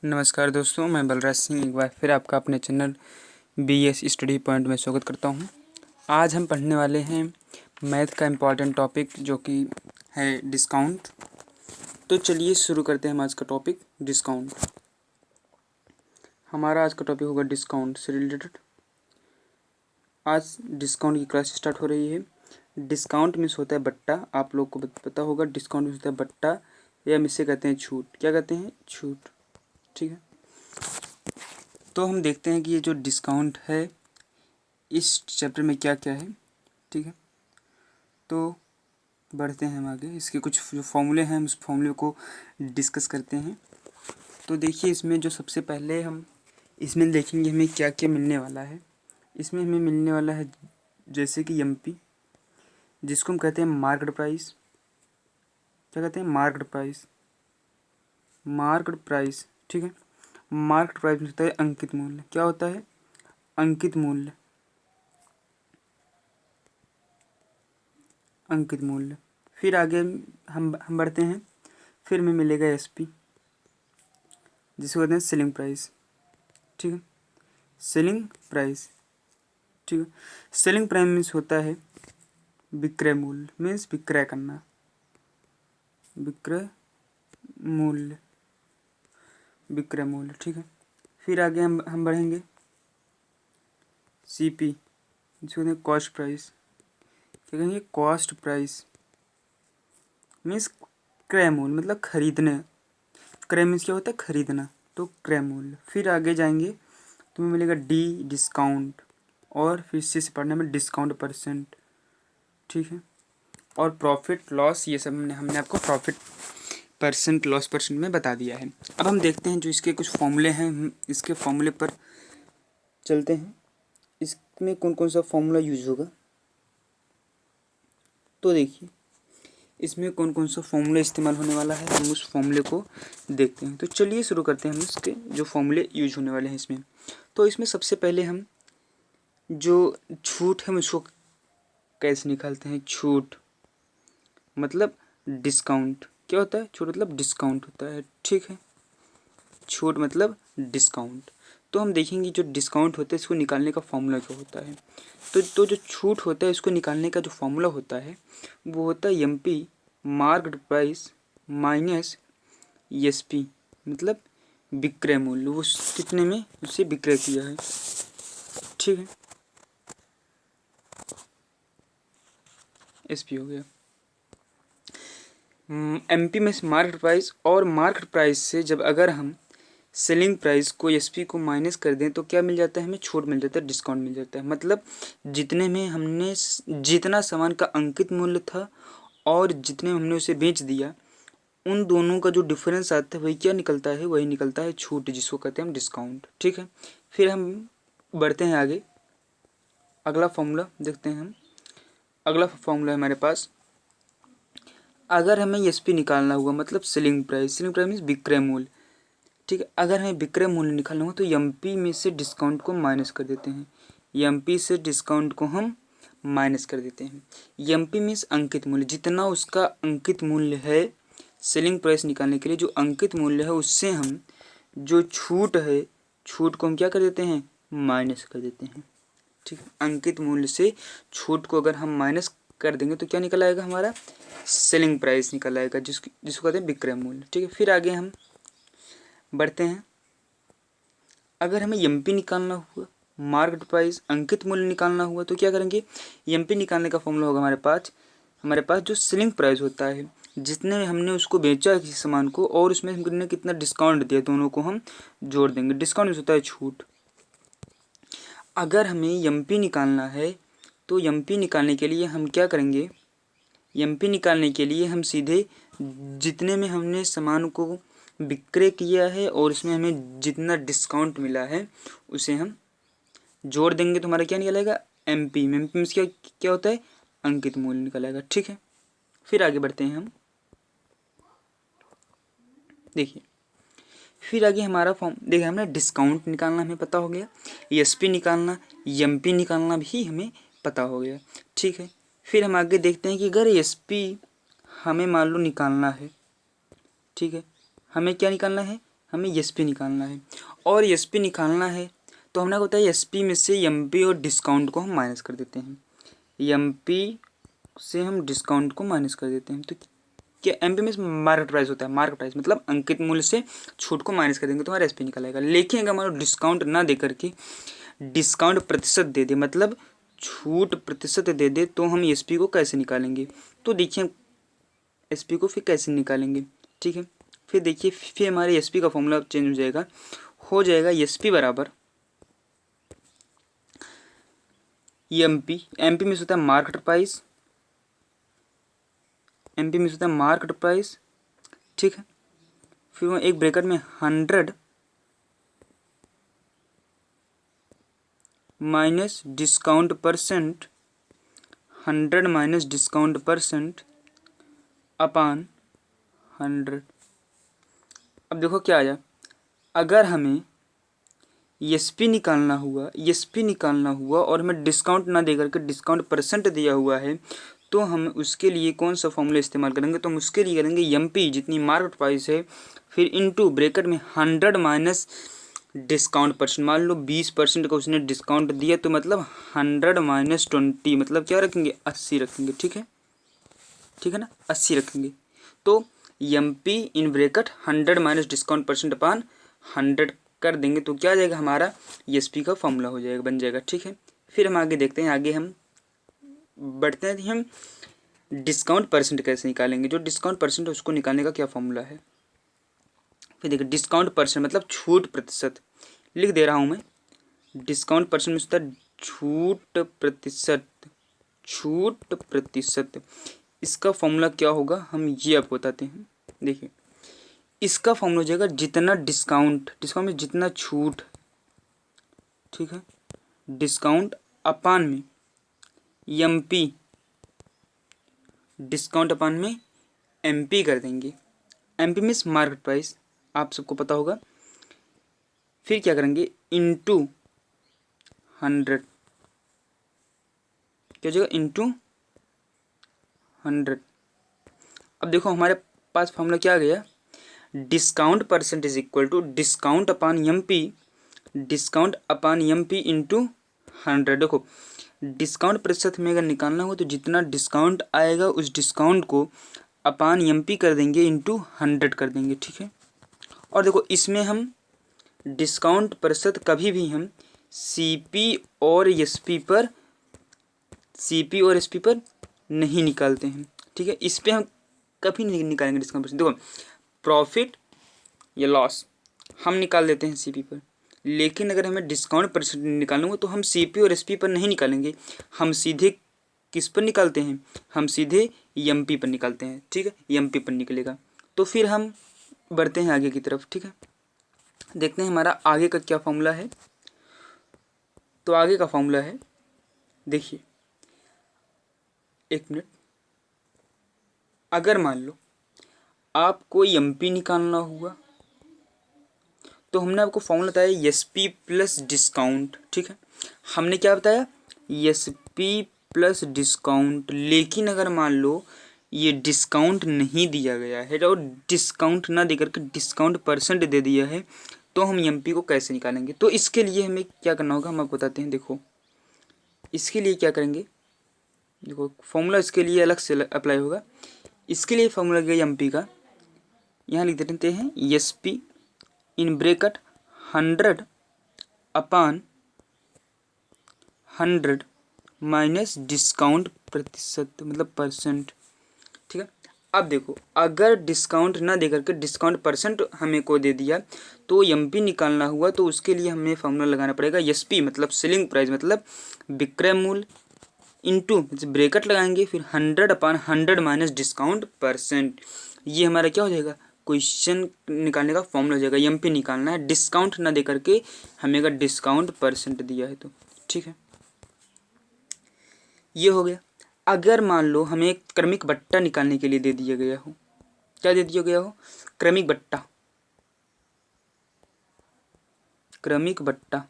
नमस्कार दोस्तों, मैं बलराज सिंह एक बार फिर आपका अपने चैनल BS स्टडी पॉइंट में स्वागत करता हूं। आज हम पढ़ने वाले हैं मैथ का इम्पॉर्टेंट टॉपिक जो कि है डिस्काउंट। तो चलिए शुरू करते हैं हम आज का टॉपिक डिस्काउंट। हमारा आज का टॉपिक होगा डिस्काउंट से रिलेटेड। आज डिस्काउंट की क्लास स्टार्ट हो रही है। डिस्काउंट मीन्स होता है बट्टा। आप लोग को पता होगा डिस्काउंट मीन्स होता है बट्टा, या हम इसे कहते हैं छूट। क्या कहते हैं? छूट। ठीक है, तो हम देखते हैं कि ये जो डिस्काउंट है इस चैप्टर में क्या क्या है। ठीक है, तो बढ़ते हैं हम आगे। इसके कुछ जो फॉर्मूले हैं हम उस फॉर्मूले को डिस्कस करते हैं। तो देखिए, इसमें जो सबसे पहले हम इसमें देखेंगे हमें क्या क्या मिलने वाला है। इसमें हमें मिलने वाला है जैसे कि MP, जिसको हम कहते हैं मार्केट प्राइस। क्या कहते हैं? Market price. मार्केट प्राइस, ठीक है। मार्केट प्राइस होता है अंकित मूल्य। क्या होता है? अंकित मूल्य। अंकित मूल्य। फिर आगे हम बढ़ते हैं। फिर हमें मिलेगा SP, जिसको कहते हैं सेलिंग प्राइस। ठीक है, सेलिंग प्राइस। ठीक है, सेलिंग प्राइस मीन्स होता है विक्रय मूल्य। मीन्स विक्रय करना, विक्रय मूल्य, विक्रय मूल्य। ठीक है, फिर आगे हम बढ़ेंगे CP, जिसको कहते हैं कॉस्ट प्राइस। क्या कहेंगे? कॉस्ट प्राइस मीन्स क्रय मूल्य, मतलब खरीदने। क्रय मीन्स क्या होता है? खरीदना, तो क्रय मूल्य। फिर आगे जाएंगे तो हमें मिलेगा D, डिस्काउंट। और फिर C से पढ़ने में डिस्काउंट परसेंट। ठीक है, और प्रॉफिट लॉस, ये सब हमने आपको प्रॉफिट परसेंट, लॉस परसेंट में बता दिया है। अब हम देखते हैं जो इसके कुछ फॉर्मूले हैं, हम इसके फॉर्मूले पर चलते हैं। इसमें कौन कौन सा फॉर्मूला यूज होगा, तो देखिए इसमें कौन कौन सा फॉर्मूला इस्तेमाल होने वाला है, हम उस फॉर्मूले को देखते हैं। तो चलिए शुरू करते हैं हम इसके जो फॉर्मूले यूज होने वाले हैं इसमें। तो इसमें सबसे पहले हम जो छूट है हम उसको कैसे निकालते हैं। छूट मतलब डिस्काउंट। क्या होता है? छूट मतलब डिस्काउंट होता है। ठीक है, छूट मतलब डिस्काउंट। तो हम देखेंगे जो डिस्काउंट होता है इसको निकालने का फॉर्मूला क्या होता है। तो जो छूट होता है इसको निकालने का जो फॉर्मूला होता है वो होता है MP, market price, minus SP, मतलब विक्रय मूल्य। वो कितने में उसे विक्रय किया है। ठीक है, SP हो गया। MP में मार्केट प्राइस, और मार्केट प्राइस से जब अगर हम सेलिंग प्राइस को SP को माइनस कर दें तो क्या मिल जाता है? हमें छूट मिल जाता है, डिस्काउंट मिल जाता है। मतलब जितने में हमने जितना सामान का अंकित मूल्य था और जितने में हमने उसे बेच दिया, उन दोनों का जो डिफरेंस आता है वही क्या निकलता है? वही निकलता है छूट, जिसको कहते हैं हम डिस्काउंट। ठीक है, फिर हम बढ़ते हैं आगे। अगला फॉर्मूला देखते हैं हम। अगला फॉर्मूला है हमारे पास, अगर हमें SP निकालना हुआ, मतलब selling price. Selling price means विक्रय मूल्य। ठीक है, अगर हमें विक्रय मूल्य निकालना हो तो MP में से डिस्काउंट को माइनस कर देते हैं। MP से डिस्काउंट को हम माइनस कर देते हैं। MP मीन्स अंकित मूल्य। जितना उसका अंकित मूल्य है सेलिंग प्राइस निकालने के लिए, जो अंकित मूल्य है उससे हम जो छूट है, छूट को हम क्या कर देते हैं? माइनस कर देते हैं। ठीक है, अंकित मूल्य से छूट को अगर हम माइनस कर देंगे तो क्या निकल आएगा? हमारा सेलिंग प्राइस निकल आएगा, जिसको कहते हैं विक्रय मूल्य। ठीक है, फिर आगे हम बढ़ते हैं। अगर हमें MP निकालना हुआ, मार्केट प्राइस, अंकित मूल्य निकालना हुआ, तो क्या करेंगे? MP निकालने का फॉर्मूला होगा हमारे पास जो सेलिंग प्राइस होता है, जितने हमने उसको बेचा किसी सामान को और उसमें हमने कितना डिस्काउंट दिया, दोनों को हम जोड़ देंगे। डिस्काउंट होता है छूट। अगर हमें MP निकालना है तो MP निकालने के लिए हम क्या करेंगे? MP निकालने के लिए हम सीधे जितने में हमने सामान को विक्रय किया है और उसमें हमें जितना डिस्काउंट मिला है उसे हम जोड़ देंगे, तो हमारा क्या निकल आएगा? MP में क्या क्या होता है? अंकित मूल्य निकल आएगा। ठीक है, फिर आगे बढ़ते हैं हम। देखिए, फिर आगे हमारा फॉर्म देखिए, हमने डिस्काउंट निकालना हमें पता हो गया, SP निकालना, MP निकालना भी हमें पता हो गया। ठीक है, फिर हम आगे देखते हैं कि अगर SP हमें मान लो निकालना है। ठीक है, हमें क्या निकालना है? हमें एसपी निकालना है। और एसपी निकालना है तो हमने बताया एसपी में से एमपी और डिस्काउंट को हम माइनस कर देते हैं। एमपी से हम डिस्काउंट को माइनस कर देते हैं। तो क्या एमपी में मार्केट प्राइस होता है, मार्केट प्राइस मतलब अंकित मूल्य से छूट को माइनस कर देंगे तो हमारा एसपी निकल आएगा। लेकिन अगर हमारा डिस्काउंट ना दे करके डिस्काउंट प्रतिशत दे दे, मतलब छूट प्रतिशत दे दे, तो हम एसपी को कैसे निकालेंगे? तो देखिए एसपी को फिर कैसे निकालेंगे, ठीक है। फिर देखिए फिर हमारे एसपी का फॉर्मूला चेंज हो जाएगा एसपी बराबर एमपी। एमपी में होता है मार्केट प्राइस, एमपी में होता है मार्केट प्राइस, ठीक है। फिर वो एक ब्रैकेट में 100 minus discount percent, 100 minus discount percent upon 100। अब देखो क्या आया, अगर हमें एसपी निकालना हुआ और हमें डिस्काउंट ना दे करके डिस्काउंट परसेंट दिया हुआ है, तो हम उसके लिए कौन सा फॉर्मूला इस्तेमाल करेंगे? तो हम उसके लिए करेंगे एमपी जितनी मार्केट प्राइस है, फिर इनटू ब्रैकेट में 100 माइनस डिस्काउंट परसेंट। मान लो 20% का उसने डिस्काउंट दिया, तो मतलब 100 माइनस 20, मतलब क्या रखेंगे? 80 रखेंगे, ठीक है ना, 80 रखेंगे। तो MP in bracket 100 minus discount percent upon 100 कर देंगे तो क्या आ जाएगा? हमारा एसपी का फॉर्मूला हो जाएगा, बन जाएगा, ठीक है। फिर हम आगे देखते हैं, आगे हम बढ़ते हैं। हम डिस्काउंट परसेंट कैसे निकालेंगे? जो डिस्काउंट परसेंट है उसको निकालने का क्या फॉर्मूला है? फिर देखिए डिस्काउंट परसेंट मतलब छूट प्रतिशत, लिख दे रहा हूँ मैं। डिस्काउंट परसेंट में होता है छूट प्रतिशत, छूट प्रतिशत। इसका फॉर्मूला क्या होगा हम ये आपको बताते हैं। देखिए इसका फॉर्मूला हो जाएगा जितना डिस्काउंट, डिस्काउंट में जितना छूट, ठीक है, डिस्काउंट अपान में एमपी, डिस्काउंट अपान में एमपी कर देंगे। एमपी मीन्स मार्केट प्राइस, आप सबको पता होगा। फिर क्या करेंगे? इनटू 100, क्या हो जाएगा? इनटू 100। अब देखो हमारे पास फॉर्मूला क्या आ गया? Discount percent is equal to discount upon MP, discount upon MP into 100। देखो डिस्काउंट प्रतिशत में अगर निकालना हो तो जितना डिस्काउंट आएगा उस डिस्काउंट को अपान एमपी कर देंगे, इंटू 100 कर देंगे, ठीक है। और देखो इसमें हम डिस्काउंट प्रतिशत कभी भी हम सीपी और एसपी पर, सीपी और एसपी पर नहीं निकालते हैं, ठीक है। इस पर हम कभी नहीं निकालेंगे डिस्काउंट परसेंट। देखो प्रॉफिट या लॉस हम निकाल देते हैं सीपी पर, लेकिन अगर हमें डिस्काउंट परसेंट निकालना हो तो हम सीपी और एसपी पर नहीं निकालेंगे, हम सीधे किस पर निकालते हैं? हम सीधे एमपी पर निकालते हैं, ठीक है, एमपी पर निकलेगा। तो फिर हम बढ़ते हैं आगे की तरफ, ठीक है। देखते हैं हमारा आगे का क्या फॉर्मूला है। तो आगे का फॉर्मूला है, देखिए एक मिनट, अगर मान लो आपको एमपी निकालना हुआ तो हमने आपको फॉर्मूला बताया एसपी प्लस डिस्काउंट, ठीक है। हमने क्या बताया? SP plus discount. लेकिन अगर मान लो ये डिस्काउंट नहीं दिया गया है और डिस्काउंट ना देकर के डिस्काउंट परसेंट दे दिया है, तो हम एमपी को कैसे निकालेंगे? तो इसके लिए हमें क्या करना होगा हम आपको बताते हैं। देखो इसके लिए क्या करेंगे, देखो फॉर्मूला इसके लिए अलग से अप्लाई होगा। इसके लिए फॉर्मूला गया एमपी का, यहाँ लिख देते हैं एसपी इन ब्रैकेट 100 अपान 100 माइनस डिस्काउंट प्रतिशत मतलब परसेंट, ठीक है। अब देखो अगर डिस्काउंट ना दे करके डिस्काउंट परसेंट हमें को दे दिया तो एमपी निकालना हुआ तो उसके लिए हमें फॉर्मूला लगाना पड़ेगा एसपी मतलब सेलिंग प्राइस मतलब विक्रय मूल्य इंटू ब्रैकेट लगाएंगे, फिर 100 अपान 100 माइनस डिस्काउंट परसेंट। ये हमारा क्या हो जाएगा? क्वेश्चन निकालने का फॉर्मूला हो जाएगा। एमपी निकालना है डिस्काउंट ना दे करके, हमें अगर डिस्काउंट परसेंट दिया है तो, ठीक है। ये हो गया। अगर मान लो हमें एक क्रमिक बट्टा निकालने के लिए दे दिया गया हो, क्या दे दिया गया हो? क्रमिक बट्टा, क्रमिक बट्टा,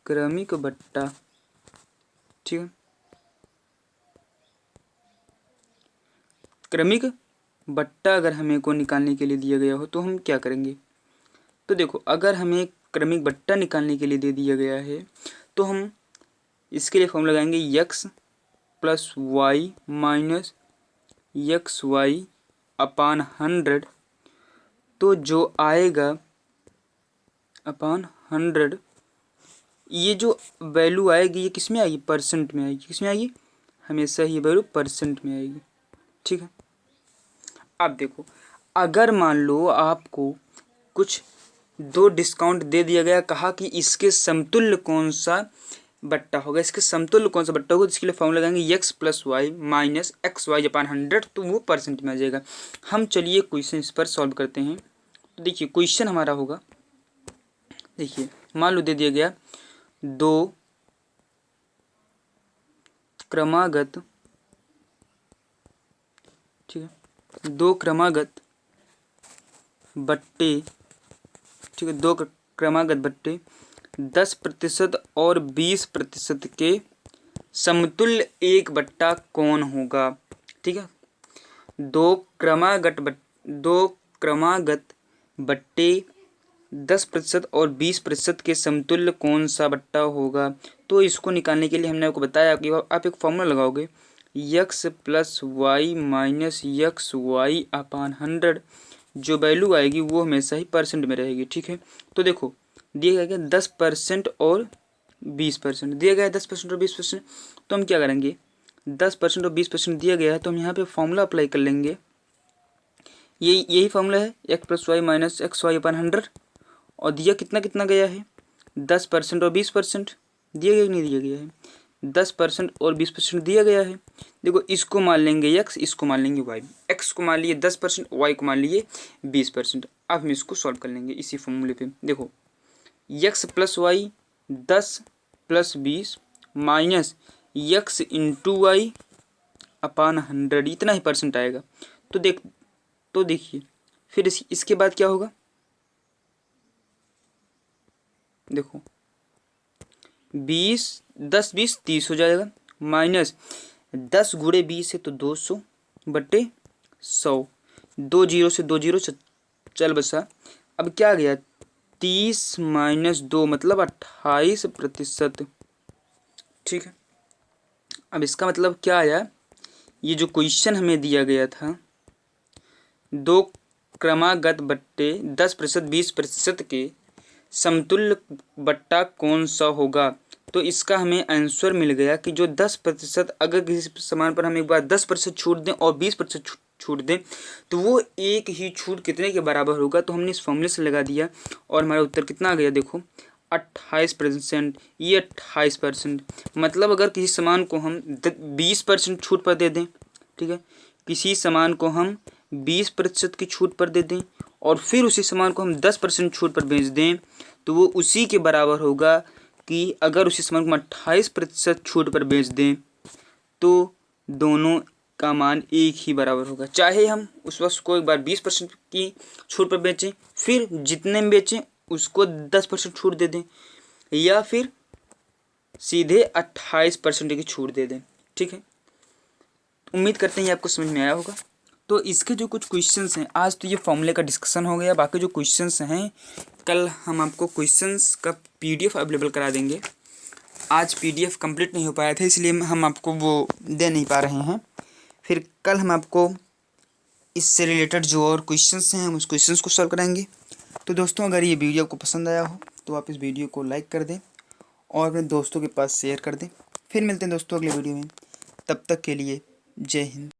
क्रमिक बट्टा, ठीक है। क्रमिक बट्टा अगर हमें को निकालने के लिए दिया गया हो तो हम क्या करेंगे। तो देखो, अगर हमें क्रमिक बट्टा निकालने के लिए दे दिया गया है तो हम इसके लिए फॉर्मूला लगाएंगे x plus y minus x y upon 100। तो जो आएगा अपान 100, ये जो वैल्यू आएगी ये किस में आएगी, परसेंट में आएगी। किस में आएगी, हमेशा ही वैल्यू परसेंट में आएगी। ठीक है। अब देखो, अगर मान लो आपको कुछ दो डिस्काउंट दे दिया गया, कहा कि इसके समतुल्य कौन सा बट्टा होगा, इसके समतुल्य कौन सा बट्टा होगा, इसके लिए फॉर्मूला लगाएंगे x plus y minus x y upon 100। तो वो परसेंट में आ जाएगा। हम चलिए क्वेश्चन इस पर सॉल्व करते हैं। तो देखिए क्वेश्चन हमारा होगा, देखिए मान लो दे दिया गया दो क्रमागत, ठीक है, दो क्रमागत बट्टे, ठीक है, दो क्रमागत बट्टे 10% और 20% के समतुल्य एक बट्टा कौन होगा। ठीक है, दो क्रमागत बट्टे 10% और 20% के समतुल्य कौन सा बट्टा होगा। तो इसको निकालने के लिए हमने आपको बताया कि आप एक फॉर्मूला लगाओगे x plus y minus x y upon 100। जो वैल्यू आएगी वो हमेशा ही परसेंट में रहेगी। ठीक है, तो देखो दिया गया 10% और 20%, दिया गया है 10% और 20%। तो हम क्या करेंगे, 10% और 20% दिया गया है तो हम यहाँ पे फॉर्मूला अप्लाई कर लेंगे। यही फॉर्मूला है x plus y minus x y upon 100। और दिया कितना कितना गया है, 10% और 20%। दिया गया कि नहीं दिया गया है, 10% और 20% दिया गया है। देखो इसको मान लेंगे एक्स, इसको मान लेंगे वाई। एक्स को मान लिए 10%, वाई को मान लिए 20%। अब हम इसको सॉल्व कर लेंगे इसी फॉर्मूले पे। देखो x plus y 10 plus 20 minus x into y upon 100, इतना ही परसेंट आएगा। तो देखिए फिर इसके बाद क्या होगा, देखो 10 20 30 हो जाएगा, माइनस 10 गुणे 20 है तो 200 बटे 100। 2 जीरो से 2 जीरो चल बसा। अब क्या गया, 30 माइनस 2 मतलब 28%। ठीक है, अब इसका मतलब क्या आया, ये जो क्वेश्चन हमें दिया गया था दो क्रमागत बट्टे 10% 20% के समतुल्य बट्टा कौन सा होगा। तो इसका हमें आंसर मिल गया कि जो 10%, अगर किसी सामान पर हम एक बार 10% छूट दें और 20% छूट दें तो वो एक ही छूट कितने के बराबर होगा। तो हमने इस फॉर्मूले से लगा दिया और हमारा उत्तर कितना आ गया, देखो 28%। ये 28%, मतलब अगर किसी सामान को हम 20% छूट पर दे दें, ठीक है, किसी सामान को हम 20% की छूट पर दे दें और फिर उसी सामान को हम 10% छूट पर बेच दें तो वो उसी के बराबर होगा कि अगर उसी सामान को हम 28% छूट पर बेच दें तो दोनों का मान एक ही बराबर होगा। चाहे हम उस वक्त को एक बार 20% की छूट पर बेचें, फिर जितने में बेचें उसको 10% छूट दे दें, या फिर सीधे 28% की छूट दे दें। ठीक है, उम्मीद करते हैं ये आपको समझ में आया होगा। तो इसके जो कुछ क्वेश्चंस हैं, आज तो ये फॉर्मूले का डिस्कशन हो गया, बाकी जो क्वेश्चंस हैं कल हम आपको क्वेश्चंस का पीडीएफ अवेलेबल करा देंगे। आज पीडीएफ कंप्लीट नहीं हो पाया था इसलिए हम आपको वो दे नहीं पा रहे हैं। फिर कल हम आपको इससे रिलेटेड जो और क्वेश्चंस हैं हम उस क्वेश्चंस को सॉल्व कराएंगे। तो दोस्तों अगर ये वीडियो आपको पसंद आया हो तो आप इस वीडियो को लाइक कर दें और अपने दोस्तों के पास शेयर कर दें। फिर मिलते हैं दोस्तों अगले वीडियो में, तब तक के लिए जय हिंद।